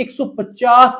150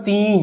3,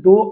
2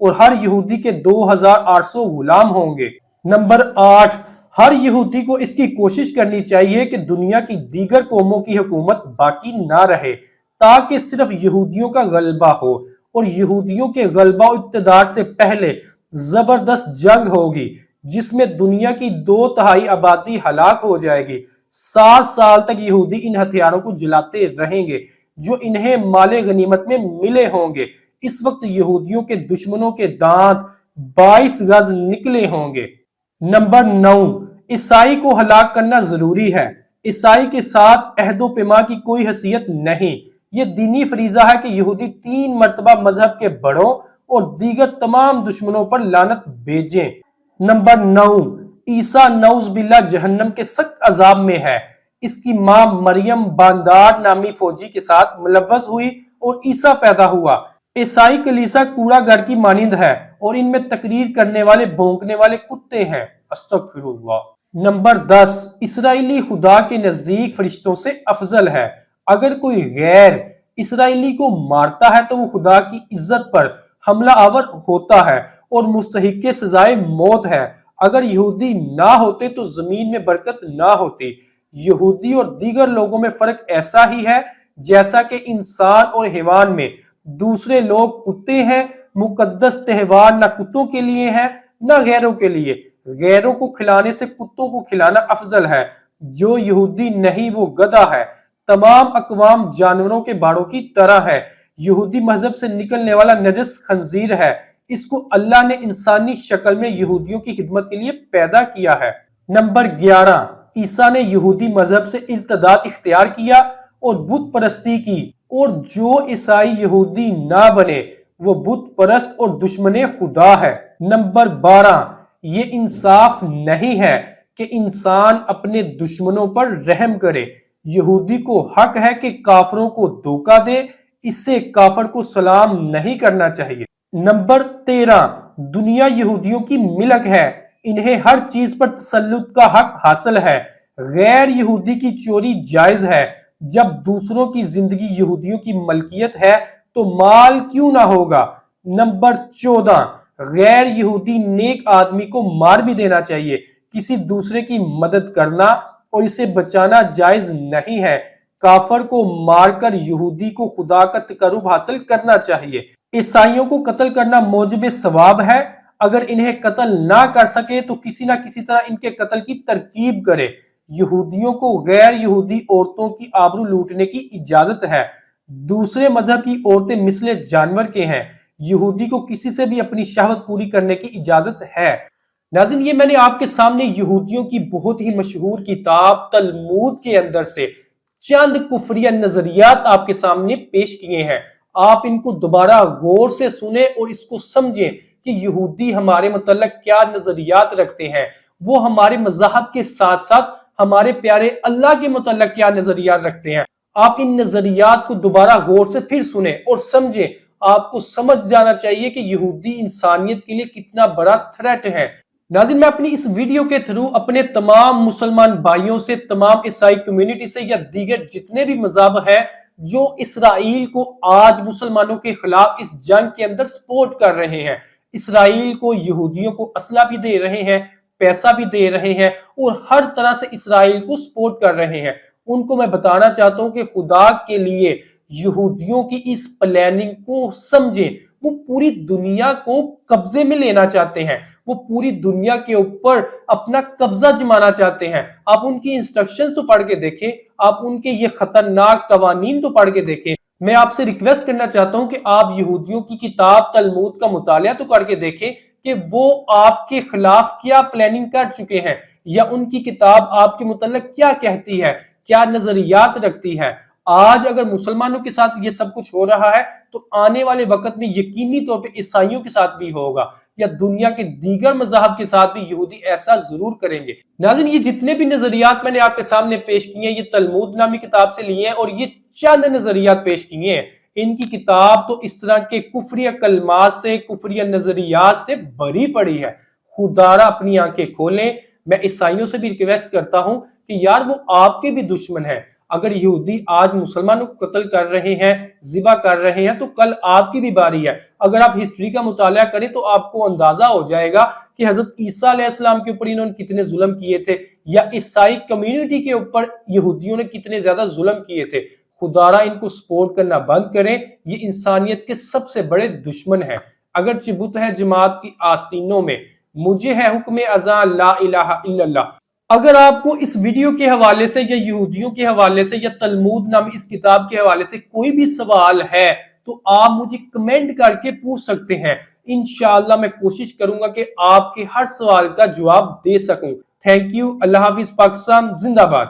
اور ہر یہودی کے 2800 غلام ہوں گے۔ نمبر 8، ہر یہودی کو اس کی کوشش کرنی چاہیے کہ دنیا کی دیگر قوموں کی حکومت باقی نہ رہے تاکہ صرف یہودیوں کا غلبہ ہو، اور یہودیوں کے غلبہ و اقتدار سے پہلے زبردست جنگ ہوگی جس میں دنیا کی 2/3 آبادی ہلاک ہو جائے گی۔ 7 سال تک یہودی ان ہتھیاروں کو جلاتے رہیں گے جو انہیں مال غنیمت میں ملے ہوں گے۔ اس وقت یہودیوں کے دشمنوں کے دانت 22 گز نکلے ہوں گے۔ نمبر 9، عیسائی کو ہلاک کرنا ضروری ہے۔ عیسائی کے ساتھ عہد و پیمان کی کوئی حیثیت نہیں۔ یہ دینی فریضہ ہے کہ یہودی 3 مرتبہ مذہب کے بڑوں اور دیگر تمام دشمنوں پر لعنت بھیجیں۔ نمبر 9، عیسیٰ نعوذ باللہ جہنم کے سخت عذاب میں ہے۔ اس کی ماں مریم باندار نامی فوجی کے ساتھ ملوث ہوئی اور عیسیٰ پیدا ہوا۔ عیسائی کلیسا کوڑا گھر کی مانند ہے اور ان میں تقریر کرنے والے بھونکنے والے کتے ہیں۔ استغفر اللہ۔ نمبر 10، اسرائیلی خدا کے نزدیک فرشتوں سے افضل ہے۔ اگر کوئی غیر اسرائیلی کو مارتا ہے تو وہ خدا کی عزت پر حملہ آور ہوتا ہے اور مستحق سزائے موت ہے۔ اگر یہودی نہ ہوتے تو زمین میں برکت نہ ہوتی۔ یہودی اور دیگر لوگوں میں فرق ایسا ہی ہے جیسا کہ انسان اور حیوان میں دوسرے لوگ کتے ہیں۔ مقدس تہوار نہ کتوں کے لیے ہے نہ غیروں کے لیے۔ غیروں کو کھلانے سے کتوں کو کھلانا افضل ہے۔ جو یہودی نہیں وہ گدھا ہے۔ تمام اقوام جانوروں کے باڑوں کی طرح ہے۔ یہودی مذہب سے نکلنے والا نجس خنزیر ہے۔ اس کو اللہ نے انسانی شکل میں یہودیوں کی خدمت کے لیے پیدا کیا ہے۔ نمبر 11، عیسیٰ نے یہودی مذہب سے ارتداد اختیار کیا اور بت پرستی کی، اور جو عیسائی یہودی نہ بنے وہ بت پرست اور دشمن خدا ہے۔ نمبر 12، یہ انصاف نہیں ہے کہ انسان اپنے دشمنوں پر رحم کرے۔ یہودی کو حق ہے کہ کافروں کو دھوکہ دے، اس سے کافر کو سلام نہیں کرنا چاہیے۔ نمبر 13، دنیا یہودیوں کی ملک ہے، انہیں ہر چیز پر تسلط کا حق حاصل ہے۔ غیر یہودی کی چوری جائز ہے۔ جب دوسروں کی زندگی یہودیوں کی ملکیت ہے تو مال کیوں نہ ہوگا۔ نمبر 14، غیر یہودی نیک آدمی کو مار بھی دینا چاہیے۔ کسی دوسرے کی مدد کرنا اور اسے بچانا جائز نہیں ہے۔ کافر کو مار کر یہودی کو خدا کا تقرب حاصل کرنا چاہیے۔ عیسائیوں کو قتل کرنا موجب ثواب ہے۔ اگر انہیں قتل نہ کر سکے تو کسی نہ کسی طرح ان کے قتل کی ترکیب کرے۔ یہودیوں کو غیر یہودی عورتوں کی آبرو لوٹنے کی اجازت ہے۔ دوسرے مذہب کی عورتیں مثل جانور کے ہیں۔ یہودی کو کسی سے بھی اپنی شہوت پوری کرنے کی اجازت ہے۔ ناظرین، یہ میں نے آپ کے سامنے یہودیوں کی بہت ہی مشہور کتاب تلمود کے اندر سے چند کفریہ نظریات آپ کے سامنے پیش کیے ہیں۔ آپ ان کو دوبارہ غور سے سنیں اور اس کو سمجھیں کہ یہودی ہمارے متعلق کیا نظریات رکھتے ہیں۔ وہ ہمارے مذہب کے ساتھ ساتھ ہمارے پیارے اللہ کے متعلق کیا نظریات رکھتے ہیں۔ آپ ان نظریات کو دوبارہ غور سے پھر سنیں اور سمجھیں۔ آپ کو سمجھ جانا چاہیے کہ یہودی انسانیت کے لیے کتنا بڑا تھریٹ ہے۔ ناظرین، میں اپنی اس ویڈیو کے تھرو اپنے تمام مسلمان بھائیوں سے، تمام عیسائی کمیونٹی سے یا دیگر جتنے بھی مذہب ہیں جو اسرائیل کو آج مسلمانوں کے خلاف اس جنگ کے اندر سپورٹ کر رہے ہیں، اسرائیل کو، یہودیوں کو اسلحہ بھی دے رہے ہیں، پیسہ بھی دے رہے ہیں اور ہر طرح سے اسرائیل کو سپورٹ کر رہے ہیں، ان کو میں بتانا چاہتا ہوں کہ خدا کے لیے یہودیوں کی اس پلاننگ کو سمجھیں۔ وہ پوری دنیا کو قبضے میں لینا چاہتے ہیں، وہ پوری دنیا کے اوپر اپنا قبضہ جمانا چاہتے ہیں۔ آپ ان کی انسٹرکشنز تو پڑھ کے دیکھیں، آپ ان کے یہ خطرناک قوانین تو پڑھ کے دیکھیں۔ میں آپ سے ریکویسٹ کرنا چاہتا ہوں کہ آپ یہودیوں کی کتاب تلمود کا مطالعہ تو کر کے دیکھیں کہ وہ آپ کے خلاف کیا پلاننگ کر چکے ہیں، یا ان کی کتاب آپ کے متعلق کیا کہتی ہے، کیا نظریات رکھتی ہے۔ آج اگر مسلمانوں کے ساتھ یہ سب کچھ ہو رہا ہے تو آنے والے وقت میں یقینی طور پہ عیسائیوں کے ساتھ بھی ہوگا، یا دنیا کے دیگر مذاہب کے ساتھ بھی یہودی ایسا ضرور کریں گے۔ ناظرین، یہ جتنے بھی نظریات میں نے آپ کے سامنے پیش کیے ہیں یہ تلمود نامی کتاب سے لیے ہیں، اور یہ چند نظریات پیش کیے ہیں۔ ان کی کتاب تو اس طرح کے کفریہ کلمات سے، کفریہ نظریات سے بھری پڑی ہے۔ خدا اپنی آنکھیں کھولیں۔ میں عیسائیوں سے بھی ریکویسٹ کرتا ہوں کہ یار وہ آپ کے بھی دشمن ہیں، اگر یہودی آج مسلمانوں کو قتل کر رہے ہیں، ذبح کر رہے ہیں، تو کل آپ کی بھی باری ہے۔ اگر آپ ہسٹری کا مطالعہ کریں تو آپ کو اندازہ ہو جائے گا کہ حضرت عیسیٰ علیہ السلام کے اوپر انہوں نے کتنے ظلم کیے تھے، یا عیسائی کمیونٹی کے اوپر یہودیوں نے کتنے زیادہ ظلم کیے تھے۔ خدا را ان کو سپورٹ کرنا بند کریں، یہ انسانیت کے سب سے بڑے دشمن ہیں۔ اگر بت ہے جماعت کی آستینوں میں، مجھے ہے حکم ازاں لا الہ الا اللہ۔ اگر آپ کو اس ویڈیو کے حوالے سے یا یہودیوں کے حوالے سے یا تلمود نامی اس کتاب کے حوالے سے کوئی بھی سوال ہے تو آپ مجھے کمنٹ کر کے پوچھ سکتے ہیں۔ انشاءاللہ میں کوشش کروں گا کہ آپ کے ہر سوال کا جواب دے سکوں۔ Thank you. اللہ حافظ۔ پاکستان زندہ باد۔